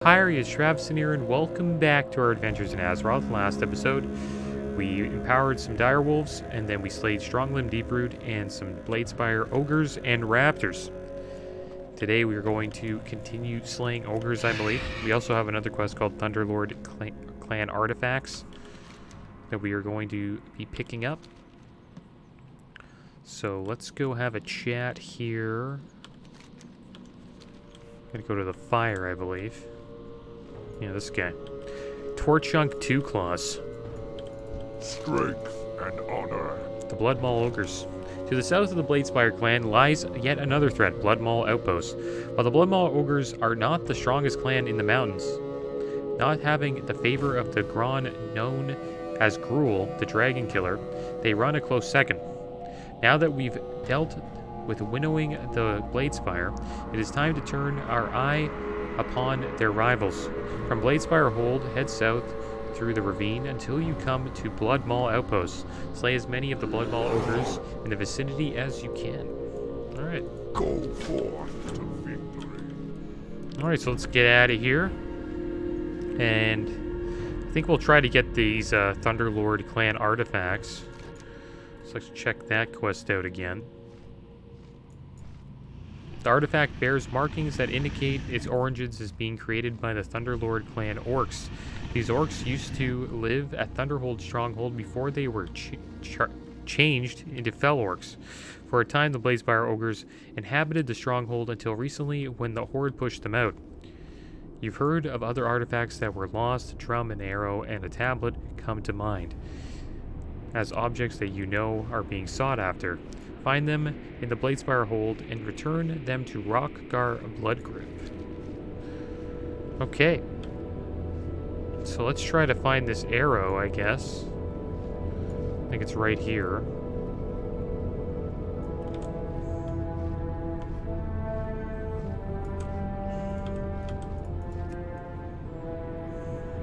Hi, it's Travsinir, and welcome back to our adventures in Azeroth. Last episode, we empowered some direwolves, and then we slayed Stronglimb Deeproot and some Bladespire ogres and raptors. Today we are going to continue slaying ogres, I believe. We also have another quest called Thunderlord Clan Artifacts that we are going to be picking up. So let's go have a chat here. Gonna go to the fire, I believe. Yeah, this guy. Torchunk 2 Claws. Strength and honor. The Bloodmaul ogres. To the south of the Bladespire clan lies yet another threat, Bloodmaul Outpost. While the Bloodmaul ogres are not the strongest clan in the mountains, not having the favor of the Gron known as Gruul, the dragon killer, they run a close second. Now that we've dealt with winnowing the Bladespire, it is time to turn our eye upon their rivals. From Bladespire Hold, head south through the ravine until you come to Bloodmaul Outpost. Slay as many of the Bloodmaul ogres in the vicinity as you can. Alright. Go forth to victory. Alright, so let's get out of here. And I think we'll try to get these Thunderlord Clan artifacts. So let's check that quest out again. The artifact bears markings that indicate its origins as being created by the Thunderlord clan orcs. These orcs used to live at Thunderhold Stronghold before they were changed into Fell Orcs. For a time, the Bladespire ogres inhabited the stronghold until recently when the Horde pushed them out. You've heard of other artifacts that were lost. A drum, an arrow, and a tablet come to mind as objects that you know are being sought after. Find them in the Bladespire Hold and return them to Rockgar Bloodgrip. Okay. So let's try to find this arrow, I guess. I think it's right here.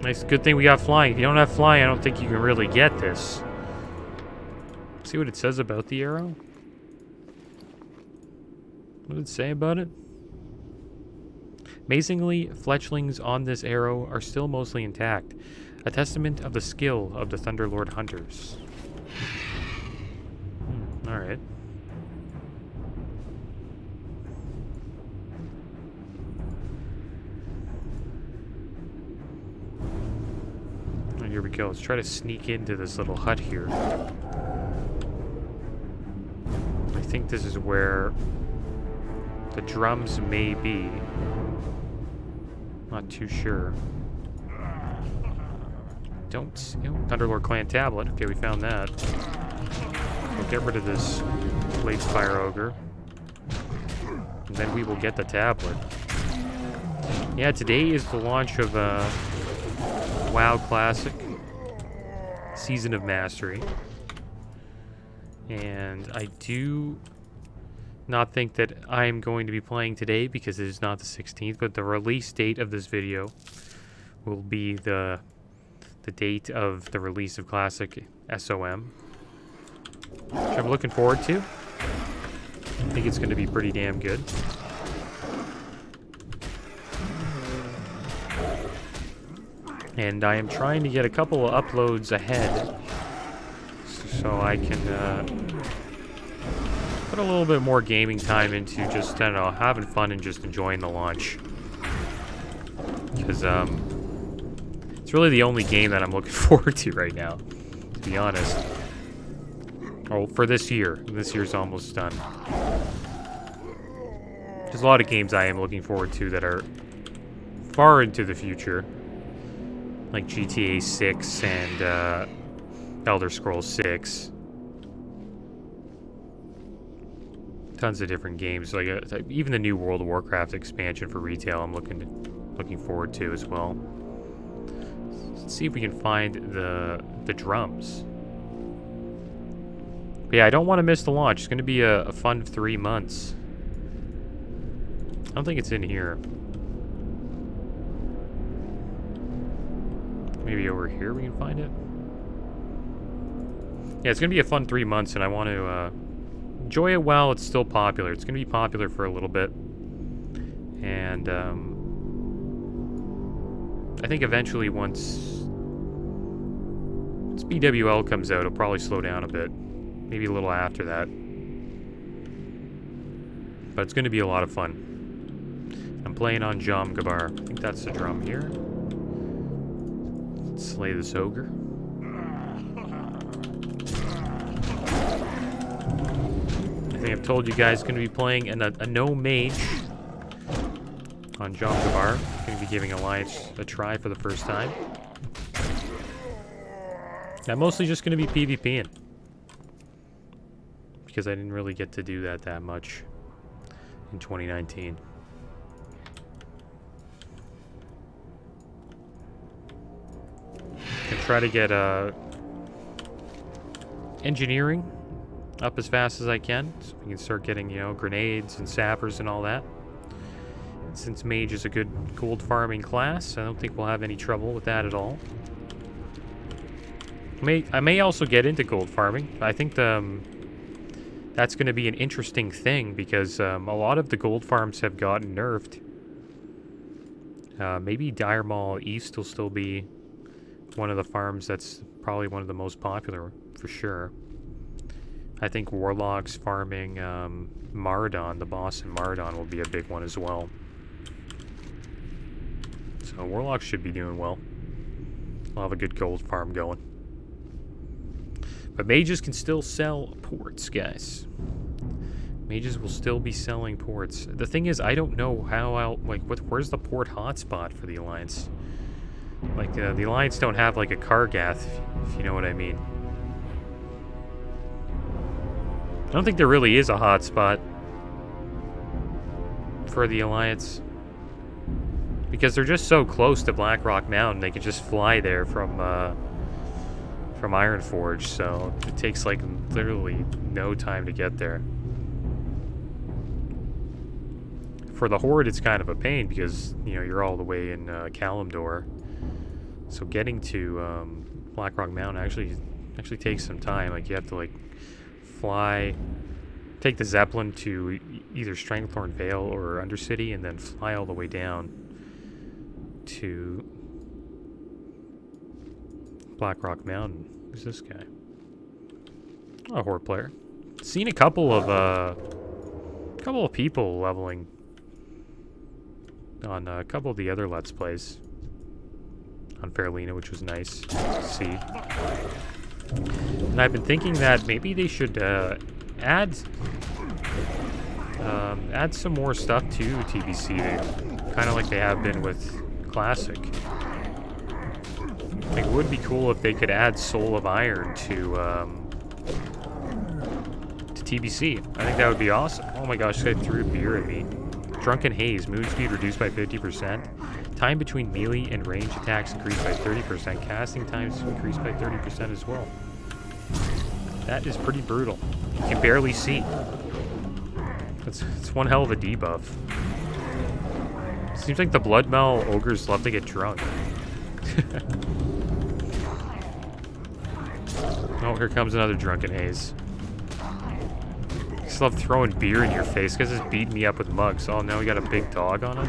Nice, good thing we got flying. If you don't have flying, I don't think you can really get this. See what it says about the arrow? What did it say about it? Amazingly, fletchlings on this arrow are still mostly intact, a testament of the skill of the Thunderlord hunters. Alright. Oh, here we go. Let's try to sneak into this little hut here. I think this is where the drums may be. Not too sure. Thunderlord Clan Tablet. Okay, we found that. We'll get rid of this Bladespire Ogre. And then we will get the tablet. Yeah, today is the launch of WoW Classic. Season of Mastery. And I do not think that I'm going to be playing today because it is not the 16th, but the release date of this video will be the date of the release of Classic SOM, which I'm looking forward to. I think it's going to be pretty damn good. And I am trying to get a couple of uploads ahead so I can put a little bit more gaming time into just, I don't know, having fun and just enjoying the launch. Because, it's really the only game that I'm looking forward to right now, to be honest. Oh, for this year. This year's almost done. There's a lot of games I am looking forward to that are far into the future. Like GTA 6 and, Elder Scrolls 6. Tons of different games, like even the new World of Warcraft expansion for retail. I'm looking forward to as well. Let's see if we can find the drums. But yeah, I don't want to miss the launch. It's going to be a fun 3 months. I don't think it's in here. Maybe over here we can find it. Yeah, it's going to be a fun 3 months, and I want to enjoy it while it's still popular. It's going to be popular for a little bit. And I think eventually once BWL comes out, it'll probably slow down a bit. Maybe a little after that. But it's going to be a lot of fun. I'm playing on Jom Gabar. I think that's the drum here. Let's slay this ogre. I think I've told you guys going to be playing a no mage on Jom Gabar. Going to be giving Alliance a try for the first time. I'm mostly just going to be PvPing. Because I didn't really get to do that much in 2019. Can try to get engineering up as fast as I can, so we can start getting, you know, grenades and sappers and all that. And since mage is a good gold farming class, I don't think we'll have any trouble with that at all. I may also get into gold farming. I think that's going to be an interesting thing because a lot of the gold farms have gotten nerfed. Maybe Dire Maul East will still be one of the farms that's probably one of the most popular for sure. I think Warlocks farming Maradon, the boss in Maradon, will be a big one as well. So Warlocks should be doing well. We'll have a good gold farm going. But mages can still sell ports, guys. Mages will still be selling ports. The thing is, I don't know how where's the port hotspot for the Alliance? Like, the Alliance don't have, like, a Kargath, if you know what I mean. I don't think there really is a hotspot for the Alliance. Because they're just so close to Blackrock Mountain, they can just fly there from Ironforge, so it takes, like, literally no time to get there. For the Horde, it's kind of a pain because, you know, you're all the way in Kalimdor. So getting to Blackrock Mountain actually takes some time. Like, you have to, like, fly, take the Zeppelin to either Strangethorn Vale or Undercity, and then fly all the way down to Blackrock Mountain. Who's this guy? Oh, a Horde player. Seen a couple of people leveling on a couple of the other Let's Plays on Fairlina, which was nice to see. And I've been thinking that maybe they should add some more stuff to TBC, kind of like they have been with Classic. Like, it would be cool if they could add Soul of Iron to TBC. I think that would be awesome. Oh my gosh, this guy threw a beer at me. Drunken Haze, move speed reduced by 50%. Time between melee and range attacks increased by 30%. Casting times increased by 30% as well. That is pretty brutal. You can barely see. It's one hell of a debuff. Seems like the Bloodmaul ogres love to get drunk. Oh, here comes another Drunken Haze. Just love throwing beer in your face. Guys just beating me up with mugs. Oh, now we got a big dog on us.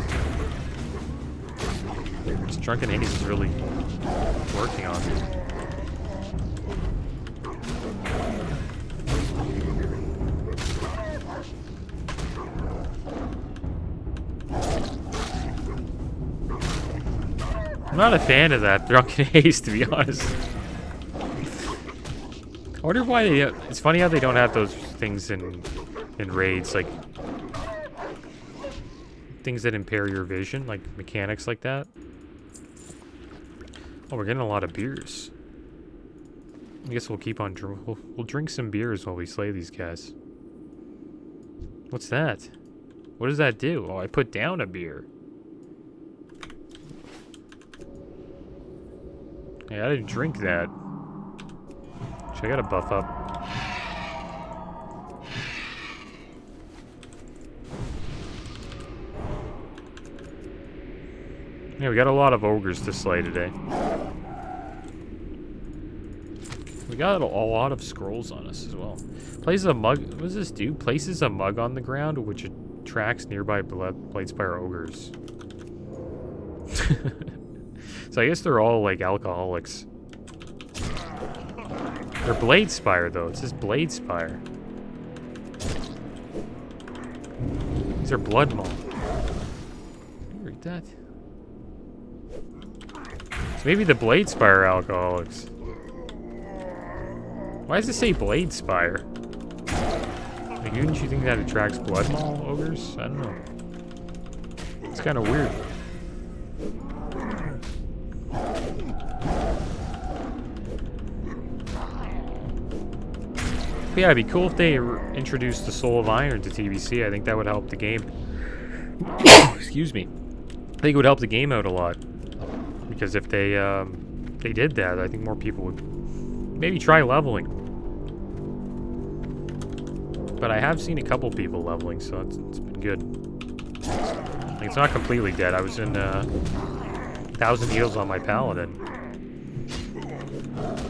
This Drunken Haze is really working on me. I'm not a fan of that Drunken Haze, to be honest. I wonder why they... it's funny how they don't have those things in raids, like... things that impair your vision, like mechanics like that. Oh, we're getting a lot of beers. I guess we'll keep on... we'll drink some beers while we slay these guys. What's that? What does that do? Oh, I put down a beer. Yeah, I didn't drink that. So I gotta buff up. Yeah, we got a lot of ogres to slay today. We got a lot of scrolls on us as well. Places a mug. What does this do? Places a mug on the ground, which attracts nearby Bladespire ogres. So I guess they're all like alcoholics. They're Blade Spire though. It says Blade Spire. These are Bloodmaul. Read that. So maybe the Blade Spire are alcoholics. Why does it say Blade Spire? Like, wouldn't you think that attracts Bloodmaul ogres? I don't know. It's kind of weird. But yeah, it'd be cool if they introduced the Soul of Iron to TBC. I think that would help the game. Excuse me. I think it would help the game out a lot. Because if they did that, I think more people would maybe try leveling. But I have seen a couple people leveling, so it's been good. Like, it's not completely dead. I was in 1,000 heals on my paladin.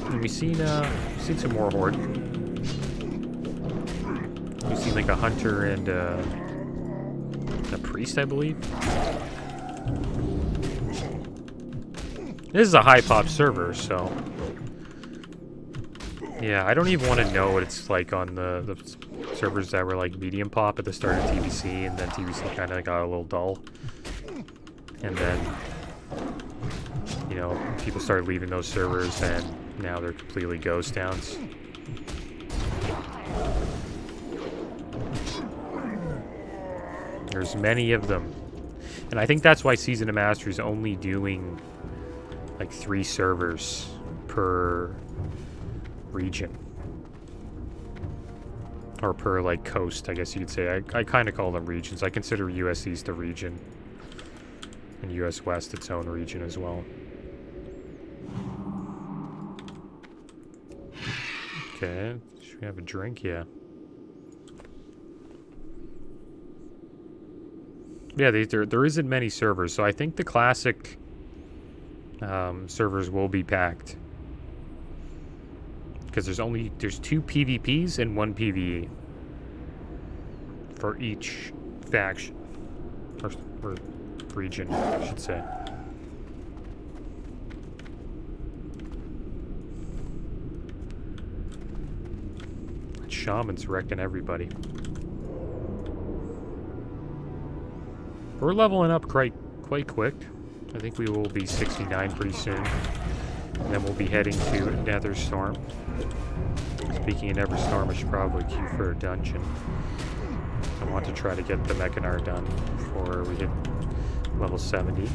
And we've seen some more horde. We've seen like a hunter and a priest, I believe. This is a high pop server, so yeah, I don't even want to know what it's like on the servers that were like medium pop at the start of TBC, and then TBC kind of got a little dull, and then you know people started leaving those servers, and now they're completely ghost towns. There's many of them. And I think that's why Season of Mastery is only doing like 3 servers per region. Or per like coast, I guess you could say. I kind of call them regions. I consider US East a region. And US West its own region as well. Okay, should we have a drink? Yeah. Yeah, there isn't many servers, so I think the classic servers will be packed. Because there's 2 PvPs and 1 PvE for each faction. Or region, I should say. Shaman's wrecking everybody. We're leveling up quite quick. I think we will be 69 pretty soon. And then we'll be heading to Netherstorm. Speaking of Netherstorm, I should probably queue for a dungeon. I want to try to get the Mechanar done before we hit level 70.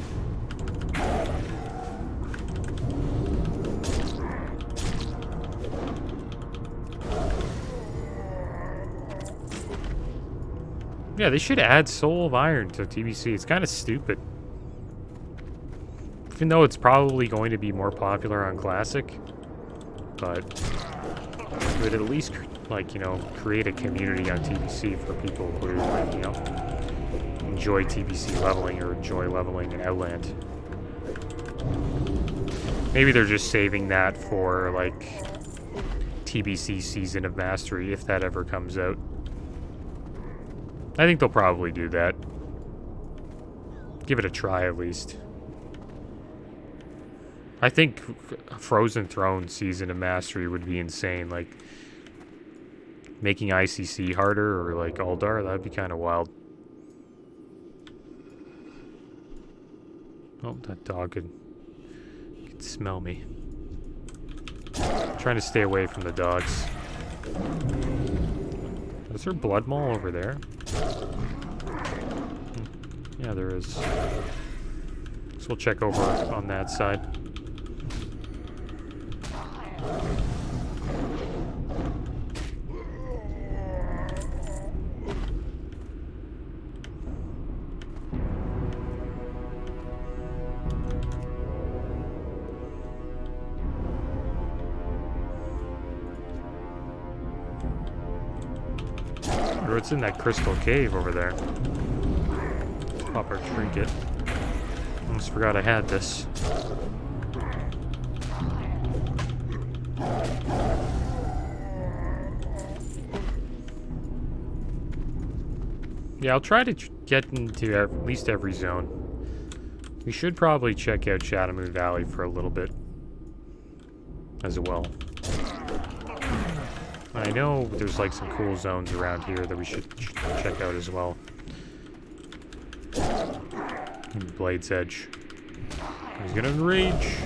Yeah, they should add Soul of Iron to TBC. It's kind of stupid. Even though it's probably going to be more popular on Classic. But it would at least, like, you know, create a community on TBC for people who, like, you know, enjoy TBC leveling or enjoy leveling in Outland. Maybe they're just saving that for, like, TBC Season of Mastery, if that ever comes out. I think they'll probably do that. Give it a try, at least. I think Frozen Throne Season of Mastery would be insane. Like, making ICC harder, or like Aldar, that'd be kind of wild. Oh, that dog could smell me. I'm trying to stay away from the dogs. Is there Bloodmaul over there? Yeah, there is. So we'll check over on that side. What's in that crystal cave over there? Pop our trinket. Almost forgot I had this. Yeah, I'll try to get into at least every zone. We should probably check out Shadowmoon Valley for a little bit as well. I know there's like some cool zones around here that we should check out as well. Blade's Edge. He's gonna enrage.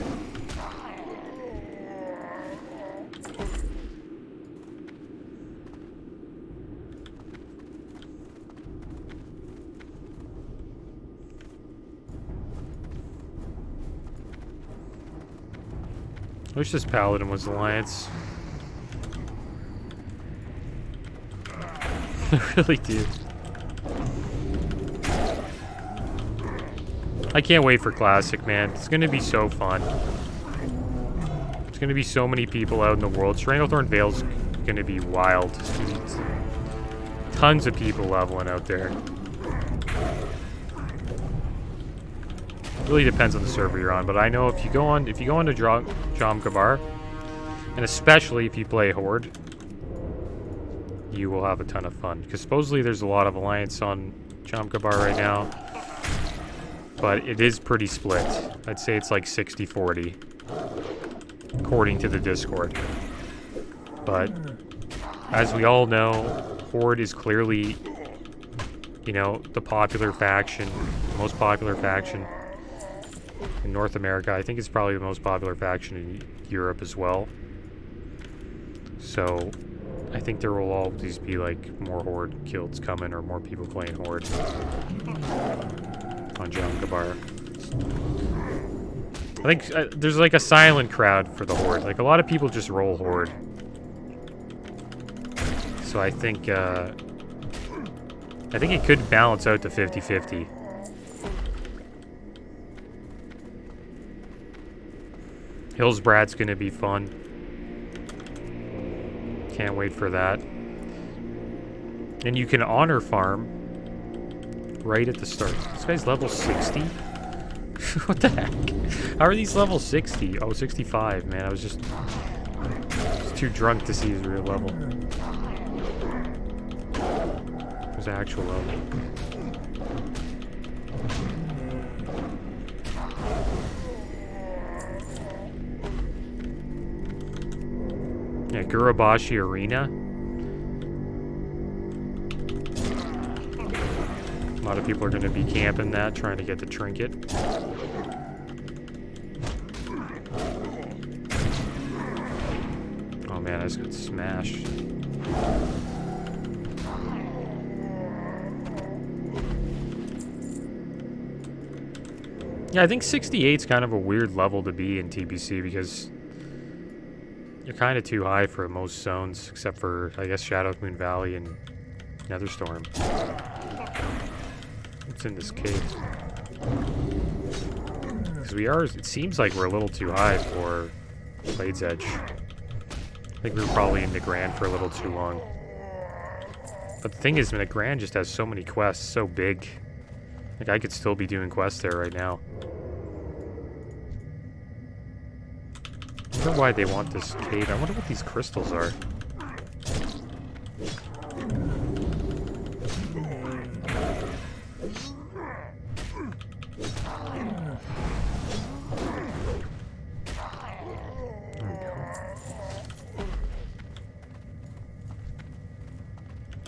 I wish this Paladin was Alliance. I really do. I can't wait for Classic, man. It's gonna be so fun. There's gonna be so many people out in the world. Stranglethorn Vale's gonna be wild. Tons of people leveling out there. Really depends on the server you're on, but I know if you go on to Jom Kabar, and especially if you play Horde, you will have a ton of fun. Because supposedly there's a lot of Alliance on Jom Kabar right now, but it is pretty split. I'd say it's like 60-40, according to the Discord. But as we all know, Horde is clearly, you know, the popular faction, the most popular faction in North America. I think it's probably the most popular faction in Europe as well. So I think there will always be like more Horde guilds coming, or more people playing Horde on Jom Kabar. I think there's like a silent crowd for the Horde. Like a lot of people just roll Horde. So I think it could balance out to 50-50. Hillsbrad's gonna be fun. Can't wait for that. And you can honor farm right at the start. This guy's level 60? What the heck? How are these level 60? Oh, 65, man. I was just too drunk to see his real level. His actual level. Yeah, Gurabashi Arena. A lot of people are going to be camping that, trying to get the trinket. Oh man, I just got smashed. Yeah, I think 68's kind of a weird level to be in TBC because you're kind of too high for most zones, except for, I guess, Shadowmoon Valley and Netherstorm. What's in this cave? Because it seems like we're a little too high for Blade's Edge. I think we were probably in the Grand for a little too long. But the thing is, the Grand just has so many quests, so big. Like, I could still be doing quests there right now. I wonder why they want this cave. I wonder what these crystals are.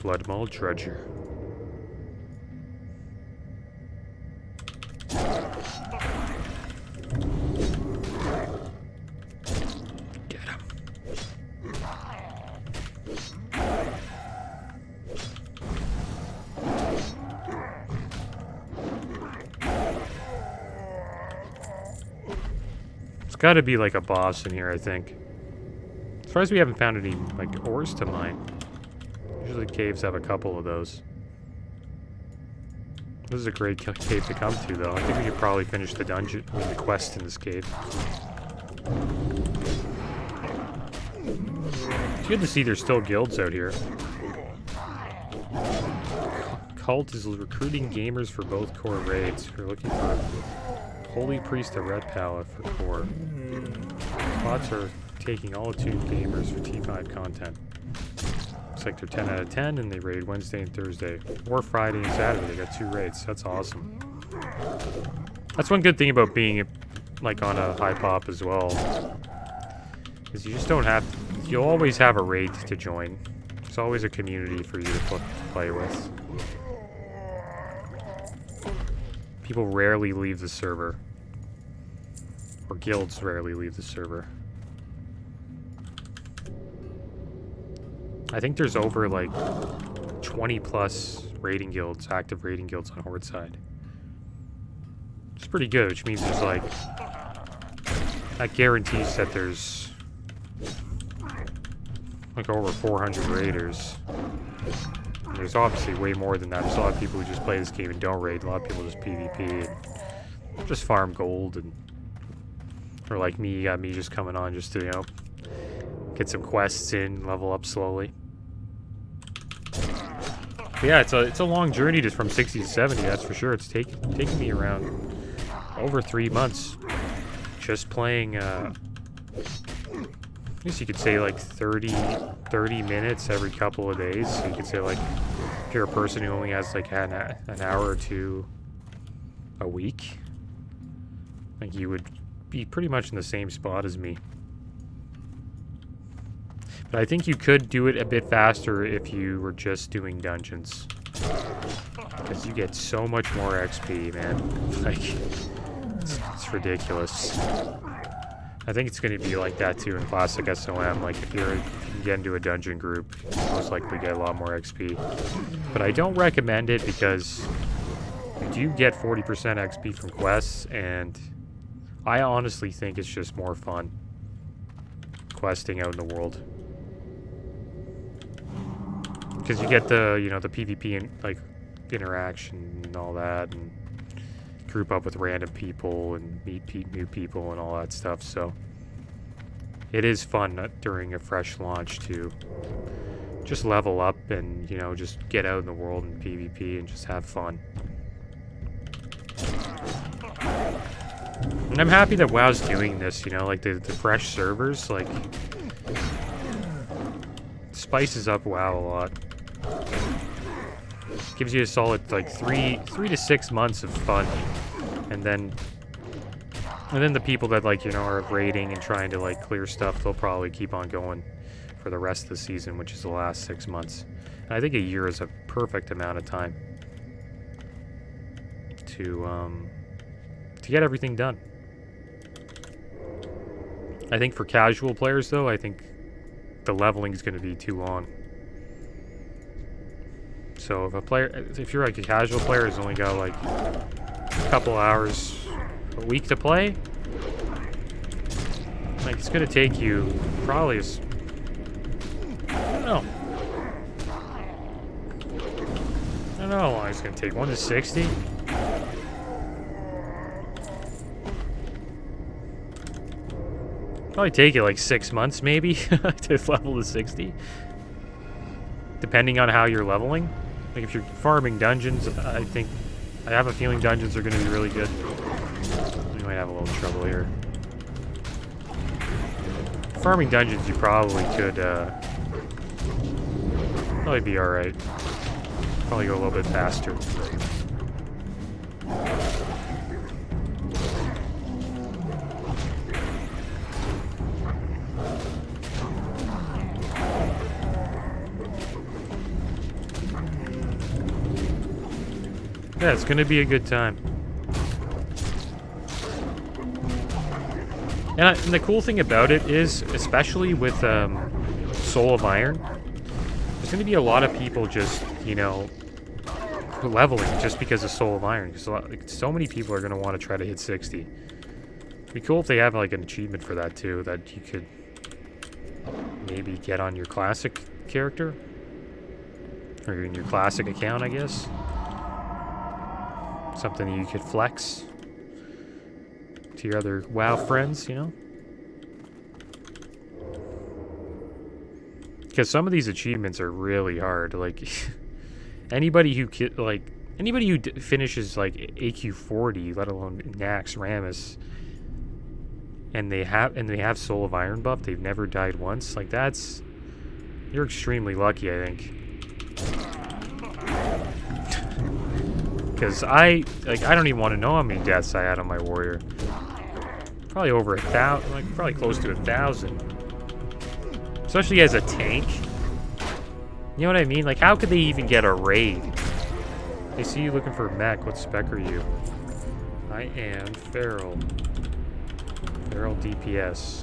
Bloodmaul treasure. Got to be like a boss in here, I think. As far as we haven't found any like ores to mine. Usually caves have a couple of those. This is a great cave to come to, though. I think we could probably finish the dungeon, the quest in this cave. It's good to see there's still guilds out here. Cult is recruiting gamers for both core raids. We're looking for Holy Priest of Red Pala for core. Spots are taking all attuned gamers for T5 content. Looks like they're 10 out of 10 and they raid Wednesday and Thursday. Or Friday and Saturday. They got 2 raids. That's awesome. That's one good thing about being like on a high pop as well, is you just don't have. You'll always have a raid to join. There's always a community for you to play with. People rarely leave the server, or guilds rarely leave the server. I think there's over like 20 plus raiding guilds, active raiding guilds on Horde side. It's pretty good, which means there's like, that guarantees that there's like over 400 raiders. And there's obviously way more than that. There's a lot of people who just play this game and don't raid. A lot of people just PvP and just farm gold, and or like me, you got me just coming on just to, you know, get some quests in, level up slowly. But yeah, it's a long journey just from 60 to 70, that's for sure. It's taking me around over 3 months just playing, I guess you could say like 30 minutes every couple of days. So you could say like, if you're a person who only has like an hour or two a week, like you would be pretty much in the same spot as me. But I think you could do it a bit faster if you were just doing dungeons. Because you get so much more XP, man. Like, it's ridiculous. I think it's going to be like that too in Classic SOM. Like, if you can get into a dungeon group, you most likely get a lot more XP. But I don't recommend it because you do get 40% XP from quests, and I honestly think it's just more fun questing out in the world. Because you get the, you know, the PvP and like interaction and all that, and group up with random people and meet new people and all that stuff. So it is fun during a fresh launch to just level up and, you know, just get out in the world and PvP and just have fun. And I'm happy that WoW's doing this, you know, like the fresh servers, like, spices up WoW a lot. Gives you a solid like 3 to 6 months of fun, and then the people that, like, you know, are raiding and trying to like clear stuff, they'll probably keep on going for the rest of the season, which is the last 6 months. And I think a year is a perfect amount of time to get everything done. I think for casual players though, I think the leveling is going to be too long. So if you're like a casual player who's only got like a couple hours a week to play, like it's gonna take you probably I don't know how long it's gonna take. 1 to 60? Probably take you like 6 months maybe to level to 60. Depending on how you're leveling. Like if you're farming dungeons, I have a feeling dungeons are going to be really good. We might have a little trouble here. Farming dungeons, you probably could probably be alright. Probably go a little bit faster. Yeah, it's gonna be a good time. And the cool thing about it is, especially with Soul of Iron, there's gonna be a lot of people just, you know, leveling just because of Soul of Iron. Because so many people are gonna want to try to hit 60. It'd be cool if they have like an achievement for that too, that you could maybe get on your classic character, or in your classic account, I guess. Something you could flex to your other WoW friends, you know? Because some of these achievements are really hard. Like, anybody who finishes like AQ40, let alone Nax Rammus, and they have Soul of Iron buff, they've never died once. Like, you're extremely lucky, I think. Because I don't even want to know how many deaths I had on my warrior. Probably over 1,000, like probably close to 1,000. Especially as a tank. You know what I mean? Like, how could they even get a raid? They see you looking for a mech. What spec are you? I am Feral. Feral DPS.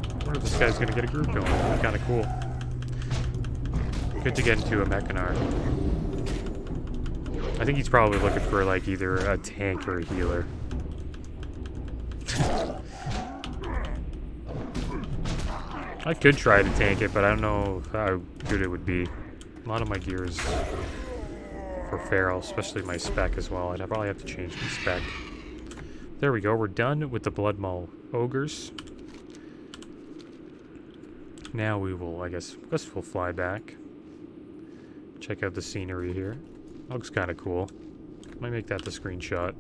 I wonder if this guy's gonna get a group going. That'd be kind of cool. Good to get into a Mechanar. I think he's probably looking for like either a tank or a healer. I could try to tank it, but I don't know how good it would be. A lot of my gear is for Feral, especially my spec as well. I'd probably have to change the spec. There we go. We're done with the Bloodmaul ogres. Now we will, I guess we'll fly back. Check out the scenery here. Looks kind of cool. Might make that the screenshot.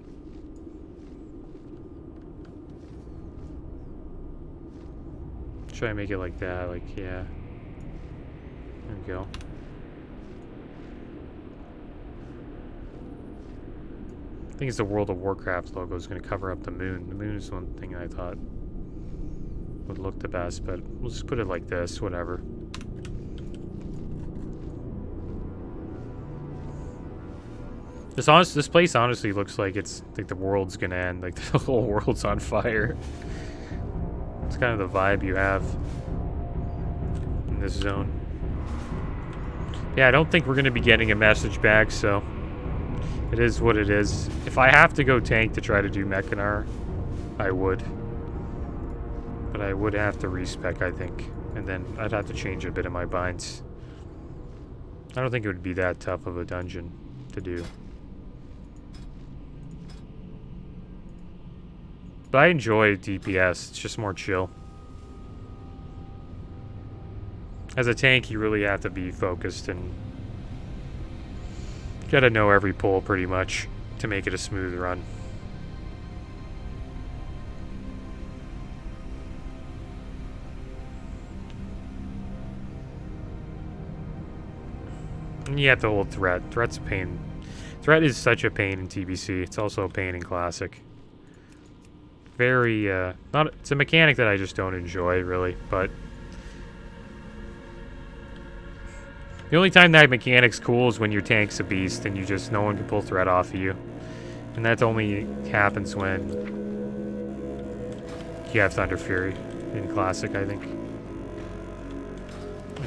Try and make it like that, like, yeah. There we go. I think it's the World of Warcraft logo is going to cover up the moon. The moon is one thing I thought would look the best, but we'll just put it like this, whatever. This place honestly looks like it's like the world's gonna end, like the whole world's on fire. It's kind of the vibe you have in this zone. Yeah, I don't think we're gonna be getting a message back, so it is what it is. If I have to go tank to try to do Mechanar, I would. But I would have to respec, I think. And then I'd have to change a bit of my binds. I don't think it would be that tough of a dungeon to do. But I enjoy DPS. It's just more chill. As a tank, you really have to be focused and gotta know every pull pretty much to make it a smooth run. And you have to hold threat. Threat's a pain. Threat is such a pain in TBC. It's also a pain in Classic. Very, it's a mechanic that I just don't enjoy, really, but the only time that mechanic's cool is when your tank's a beast and no one can pull threat off of you. And that only happens when you have Thunder Fury in Classic, I think.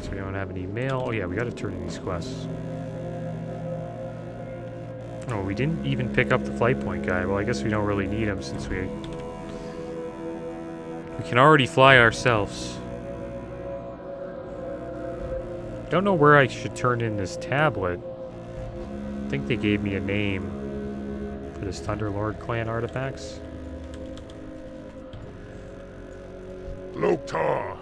So we don't have any mail. Oh yeah, we gotta turn in these quests. Oh, we didn't even pick up the flight point guy. Well, I guess we don't really need him since we can already fly ourselves. Don't know where I should turn in this tablet. I think they gave me a name for this Thunderlord clan artifacts. Loktar.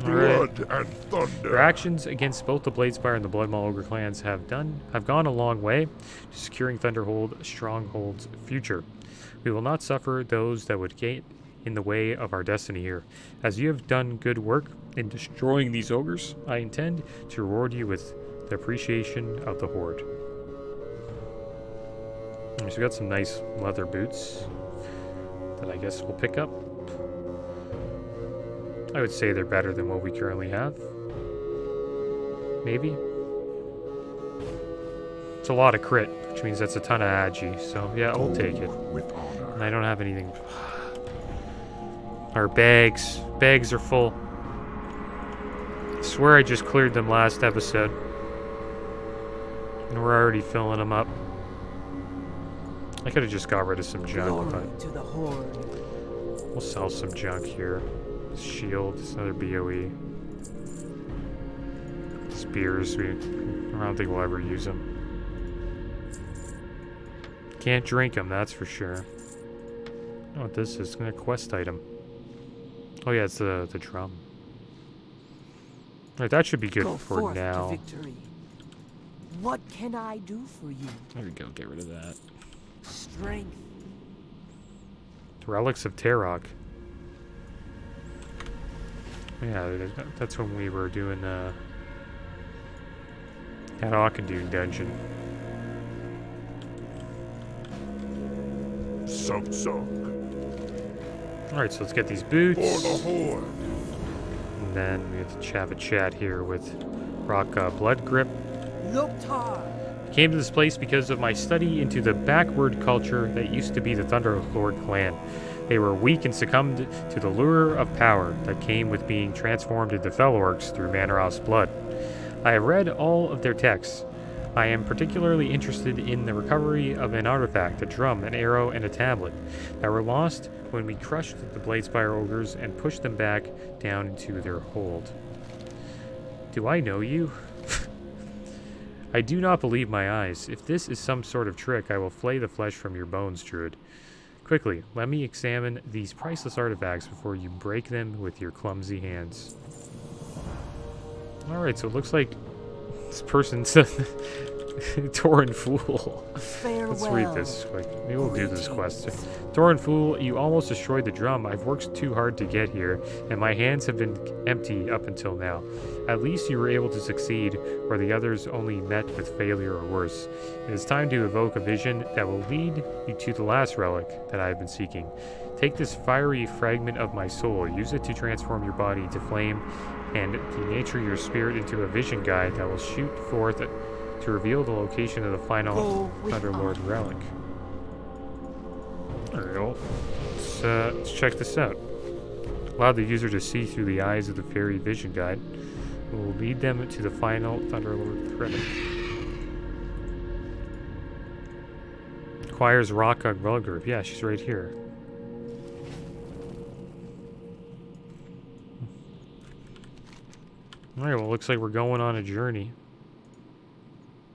Right. Blood and thunder. Your actions against both the Bladespire and the Bloodmaul Ogre clans have gone a long way to securing Thunderhold Stronghold's future. We will not suffer those that would get in the way of our destiny here. As you have done good work in destroying these ogres, I intend to reward you with the appreciation of the Horde. So we got some nice leather boots that I guess we'll pick up. I would say they're better than what we currently have. Maybe. It's a lot of crit, which means that's a ton of agi, so yeah, I'll take it. With honor. And I don't have anything. Our bags. Bags are full. I swear I just cleared them last episode. And we're already filling them up. I could have just got rid of some junk, but to the Horde. We'll sell some junk here. Shield, it's another BOE. Spears, I don't think we'll ever use them. Can't drink them, that's for sure. I don't know what this is. It's a quest item. Oh yeah, it's the drum. Alright, that should be good Go for forth now. to victory. What can I do for you? There we go, get rid of that. Strength. Relics of Tarok. Yeah, that's when we were doing That Ockendoon dungeon. Alright, so let's get these boots. For the horde. And then we have to have a chat here with Rock Blood Grip. Loktar! Came to this place because of my study into the backward culture that used to be the Thunderlord clan. They were weak and succumbed to the lure of power that came with being transformed into fell orcs through Manoros blood. I have read all of their texts. I am particularly interested in the recovery of an artifact, a drum, an arrow, and a tablet that were lost when we crushed the Bladespire ogres and pushed them back down into their hold. Do I know you? I do not believe my eyes. If this is some sort of trick, I will flay the flesh from your bones, Druid. Quickly, let me examine these priceless artifacts before you break them with your clumsy hands. Alright, so it looks like this person's a Tauren Fool. Farewell. Let's read this quick. Maybe we'll do this quest. Tauren Fool, you almost destroyed the drum. I've worked too hard to get here, and my hands have been empty up until now. At least you were able to succeed, where the others only met with failure or worse. It is time to evoke a vision that will lead you to the last relic that I have been seeking. Take this fiery fragment of my soul, use it to transform your body to flame, and denature your spirit into a vision guide that will shoot forth to reveal the location of the final Thunderlord relic. Alright, well, let's check this out. Allow the user to see through the eyes of the fairy vision guide. It will lead them to the final Thunderlord relic. Acquires Rock Blood. Yeah, she's right here. Alright, well, looks like we're going on a journey.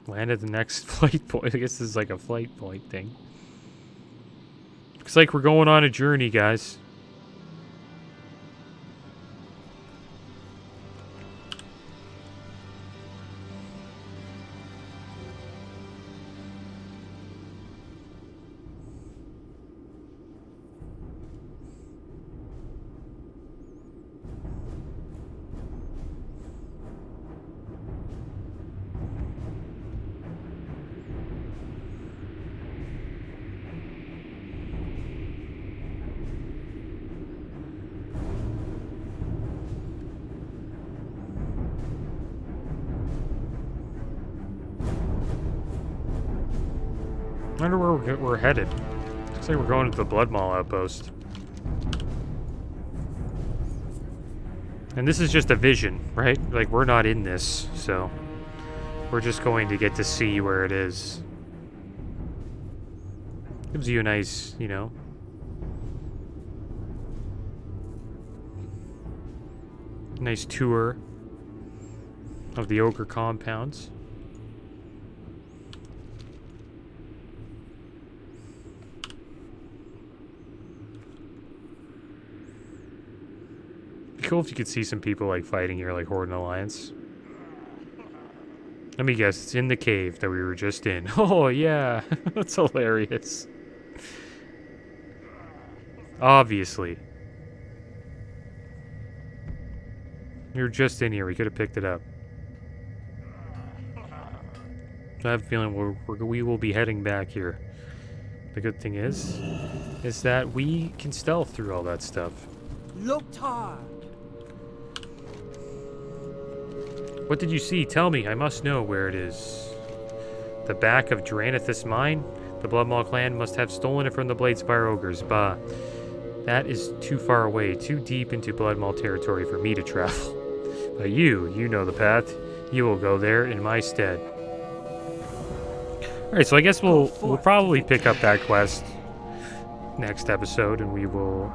Land at the next flight point. I guess this is like a flight point thing. Looks like we're going on a journey, guys. I wonder where we're headed. Looks like we're going to the Bloodmaul outpost. And this is just a vision, right? Like, we're not in this, so we're just going to get to see where it is. Gives you a nice, you know, nice tour of the ogre compounds. Cool if you could see some people like fighting here, like Horde and Alliance. Let me guess, it's in the cave that we were just in. Oh yeah, that's hilarious. Obviously. We were just in here, we could have picked it up. I have a feeling we will be heading back here. The good thing is that we can stealth through all that stuff. Loktar! What did you see? Tell me. I must know where it is. The back of Dranithus mine? The Bloodmaul clan must have stolen it from the Bladespire ogres. Bah. That is too far away, too deep into Bloodmaul territory for me to travel. But you know the path. You will go there in my stead. Alright, so I guess we'll probably pick up that quest next episode, and we will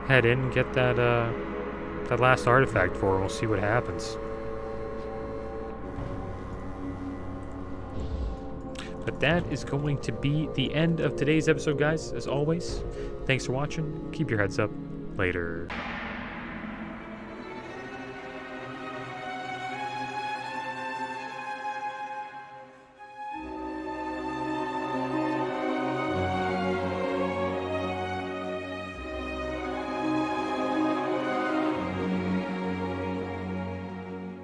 head in and get that last artifact for her. We'll see what happens. But that is going to be the end of today's episode, guys. As always, thanks for watching. Keep your heads up. Later.